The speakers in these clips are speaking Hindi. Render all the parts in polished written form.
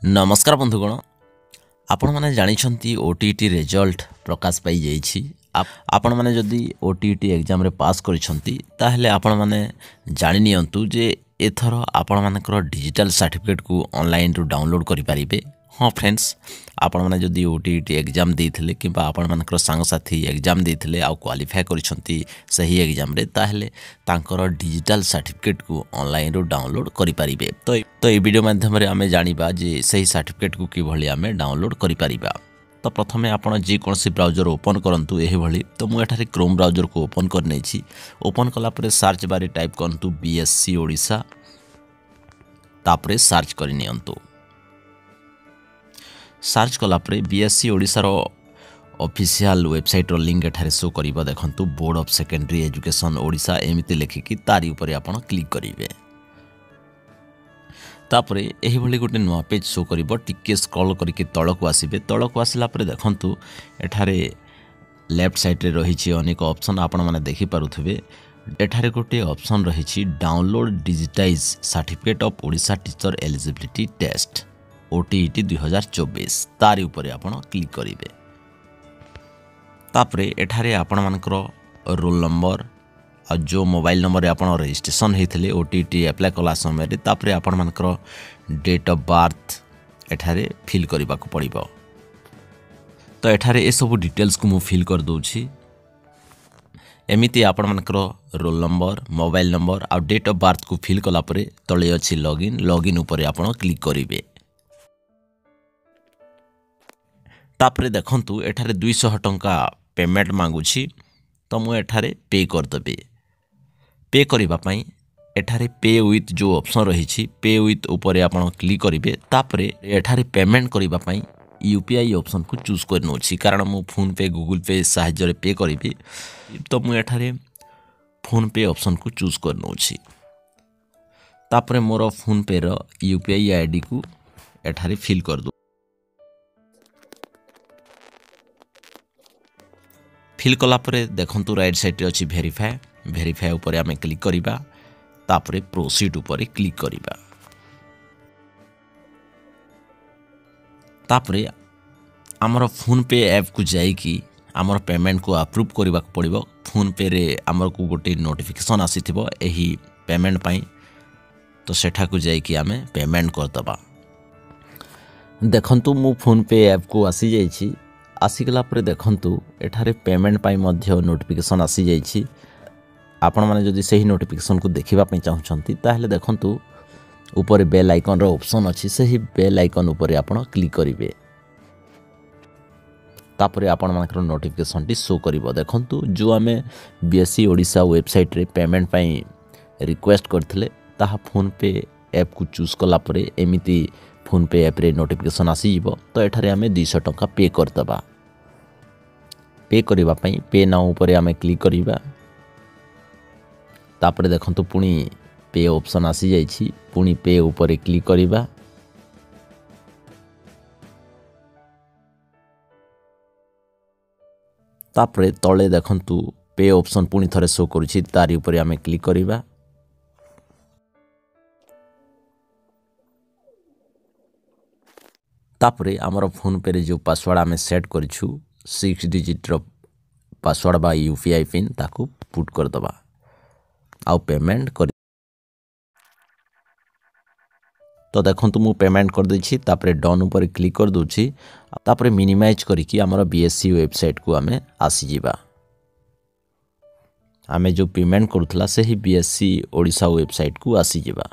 नमस्कार बंधुगण आपण मैंने जानी ओटीटी रिजल्ट प्रकाश पाई जाइए। आपण मैंने जदि ओटीटी एग्जाम रे पास करिसंती ताहले आपण मैंने जानि नियंतु जे एथर आपण मानकर डिजिटल सर्टिफिकेट को ऑनलाइन रु डाउनलोड करि पारिबे। हाँ फ्रेंड्स, आपण मैंने जदि ओटीटी एग्जाम देथिले किबा आपण मानकर सांग साथी एग्जाम देथिले आ क्वालिफाई करिसंती सही एग्जाम रे ताहले तांकर डिजिटल सर्टिफिकेट को ऑनलाइन रु डाउनलोड करि पारिबे। तो ये वीडियो माध्यम रे आमे जानिबा जे सही सर्टिफिकेट को किभली आमे डाउनलोड करि पारिबा। तो प्रथमे आपण जे कोनसी ब्राउजर ओपन करंतु एही भली। तो मु एठारे क्रोम ब्राउजर को ओपन कर नेछि। ओपन कला परे सर्च बारे टाइप करंतु बीएससी ओडिशा, तापरे सर्च करि नियंतु। सर्च कला परे बीएससी ओडिशा रो ऑफिशियल वेबसाइट रो लिंक एठारे शो करिबा। देखंतु board of secondary education Odisha एमिति लेखिकी तारी ऊपर आपण क्लिक करिवे। तापरे एही भली गोटे नुआ पेज शो करिबो। टिके स्क्रॉल करके तळक आसीबे। तळक आसिला परे देखंतु एठारे लेफ्ट साइड रे रहिछि अनेक ऑप्शन आपण माने देखि पारुथबे। एठारे गोटे ऑप्शन रहिछि download digitize certificate of Odisha teacher eligibility test OTET 2024 तारी ऊपर आपण क्लिक करिवे। तापरे एठारे आपण मानकर रोल नंबर आ जो मोबाइल नंबर रे आपण रजिस्ट्रेशन हेथिले ओटीटी अप्लाई कला समय रे तापरे आपण मानकर डेट ऑफ बर्थ एठारे फिल करबा को पड़िबो। तो एठारे ए सब डिटेल्स को मु फिल कर दोछि। एमिति आपण मानकर रोल नंबर, मोबाइल नंबर आ डेट ऑफ बर्थ को फिल कला परे तळे अछि लॉगिन ऊपर आपण क्लिक करिवे। तापरे देखंतु एठारे 200 टंका पेमेंट मांगुछि। तो मु एठारे पे कर देबे। पे करिबा पई एठारे पे विथ जो ऑप्शन रहिछि पे विथ ऊपर आपण क्लिक करिवे। तापरे एठारे पेमेंट करिबा पई यूपीआई ऑप्शन को चूज करनो छी, कारण मु फोन पे गूगल पे सहायता रे पे करिबी। तो मु एठारे फोन पे ऑप्शन को चूज करनो छी। तापरे मोर फोन पे रो यूपीआई आईडी को एठारे फिल कर दो। फिल कला परे देखंतु राइट साइड रे अछि वेरीफाई ऊपर आमे क्लिक करिबा। तापरे प्रोसीड ऊपर क्लिक करिबा। तापरे हमर फोन पे ऐप को जाई कि हमर पेमेंट को अप्रूव करबा पड़िबो। फोन पे रे हमर को गोटे नोटिफिकेशन आसीथिबो एही पेमेंट पई। तो सेठा को जाई कि आमे पेमेंट कर दबा। देखंतु मु फोन पे ऐप को आसी जाई छी। आसिगला परे देखंतु एठारे पेमेंट पाई मध्य नोटिफिकेशन आसी जाइछि। आपण माने जदि सही नोटिफिकेशन को देखिबा पई चाहुछंती ताहले देखंतु ऊपर बेल आइकन रो ऑप्शन अछि। सही बेल आइकन ऊपर आपण क्लिक करिवे। तापरे आपण मानकर नोटिफिकेशन टी शो करिवो। देखंतु जो आमे बीएससी ओडिशा वेबसाइट रे पेमेंट पाई रिक्वेस्ट करथिले ताहा फोन पे ऐप को चूज कला परे एमिति फोन पे ऐप रे नोटिफिकेशन आसी जीवो। तो एठारे आमे 200 टंका पे कर दबा। पे करिबा पई पे नाउ ऊपर आमे क्लिक करिबा। तापरे देखंतु पुनी पे ऑप्शन आसी जाइछि। पुनी पे ऊपर क्लिक करिबा। तापरे तळे देखंतु पे ऑप्शन पुनी थरे शो करूछि। तारी ऊपर आमे क्लिक करिबा। तापरे आमर फोन पे रे जो पासवर्ड आमे सेट करिछु 6 डिजिट रो पासवर्ड बा यूपीआई पिन ताकू पुट कर दबा। आउ पेमेंट कर। तो देखंतु मु पेमेंट कर दैछि। तापरे डन ऊपर क्लिक कर दोछि। तापरे मिनिमाइज करिकि आमर बीएससी वेबसाइट को आमे आसी जिबा। आमे जो पेमेंट करूथला सेही बीएससी ओडिशा वेबसाइट को आसी जिबा।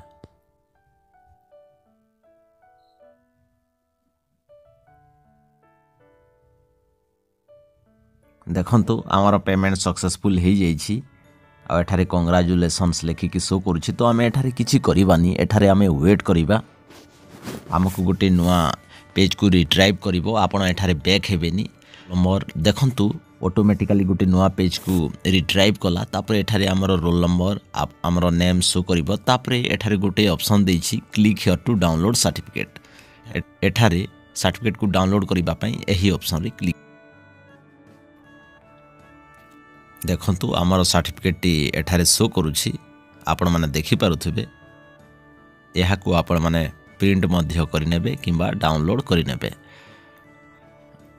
देखंतु आमर पेमेंट सक्सेसफुल हो जाइछि। आ एठारे कांग्रेचुलेशंस लेखिकी शो करूछि। तो आमे एठारे किछि करिबानी। एठारे आमे वेट करिबा। हमकु गोटे नुआ पेज को रिट्राइव करिवो। आपण एठारे बैक हेबेनी नंबर। देखंतु ऑटोमेटिकली गोटे नुआ पेज को रिट्राइव कला। तापरे एठारे हमर रोल नंबर हमर नेम शो करिवो। तापरे एठारे गोटे ऑप्शन देछि click here to download certificate. एठारे सर्टिफिकेट को डाउनलोड करिबा पई एही ऑप्शन रे क्लिक। देखंतु आमर सर्टिफिकेट टी एठारे शो करूछि। आपण माने देखि पारुथिबे। एहा को आपण माने प्रिंट मध्य करिनेबे किंबा डाउनलोड करिनेबे।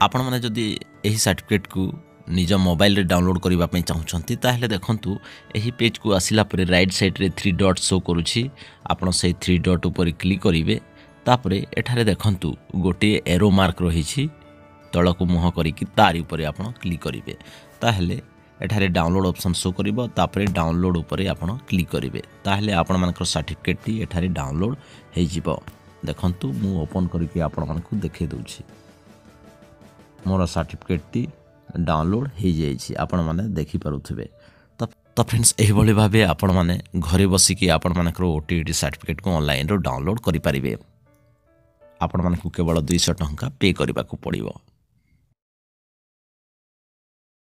आपण माने जदि एही सर्टिफिकेट को निज मोबाइल रे डाउनलोड करबा पई चाहुचंती ताहेले देखंतु एही पेज को आसिला परे राइट साइड रे 3 डॉट शो करूछि। आपण से 3 डॉट ऊपर क्लिक करिवे। तापरे एठारे देखंतु गोटे एरो मार्क रहिछि तळ को मुह करिकि तारि ऊपर आपण क्लिक करिवे। ताहेले एठारे डाउनलोड ऑप्शन शो करिवो। तापरे डाउनलोड ऊपर आपण क्लिक करिवे। ताहेले आपण मानकर सर्टिफिकेट टी एठारे डाउनलोड हे जिवो। देखंतु मु ओपन करिकि आपण मानकु देखै दउछि। मोर सर्टिफिकेट टी डाउनलोड हो जाइए आपण मैंने देखिपे। तो फ्रेंड्स यही भाव आपण मैंने घरे बसिकी आपण मानकर ओटीटी सर्टिफिकेट को ऑनलाइन डाउनलोड करें। आपण मानक केवल 200 टंका पे करने को पड़ो।